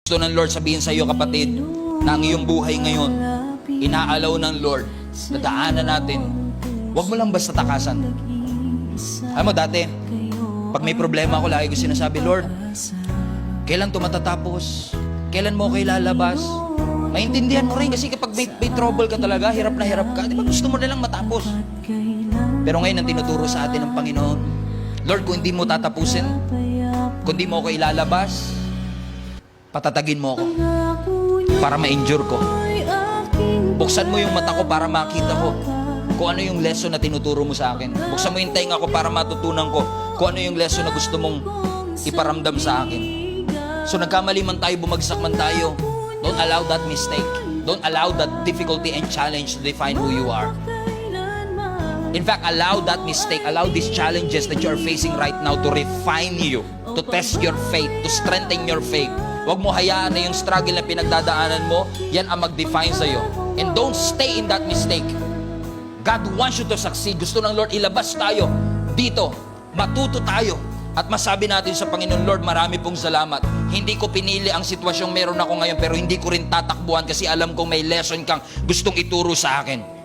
Gusto ng Lord sabihin sa iyo, kapatid, na ang iyong buhay ngayon, inaalaw ng Lord na daanan natin. Huwag mo lang basta takasan. Alam mo, dati, pag may problema ako, lagi ko sinasabi, Lord, kailan ito matatapos? Kailan mo ako ilalabas? Maintindihan mo rin kasi kapag may trouble ka talaga, hirap na hirap ka, di ba gusto mo nilang matapos? Pero ngayon, ang tinuturo sa atin ng Panginoon, Lord, kung hindi mo tatapusin, kung hindi mo ako ilalabas, patatagin mo ako para ma-endure ko. Buksan mo yung mata ko para makita ko kung ano yung lesson na tinuturo mo sa akin. Buksan mo yung tainga ko para matutunan ko kung ano yung lesson na gusto mong iparamdam sa akin. So nagkamali man tayo, bumagsak man tayo, don't allow that mistake. Don't allow that difficulty and challenge to define who you are. In fact, allow that mistake, allow these challenges that you are facing right now to refine you, to test your faith, to strengthen your faith. Huwag mo hayaan na yung struggle na pinagdadaanan mo, yan ang mag-define sa'yo. And don't stay in that mistake. God wants you to succeed. Gusto ng Lord ilabas tayo dito. Matuto tayo. At masabi natin sa Panginoon, Lord, marami pong salamat. Hindi ko pinili ang sitwasyong meron ako ngayon, pero hindi ko rin tatakbuhan kasi alam kong may lesson kang gustong ituro sa akin.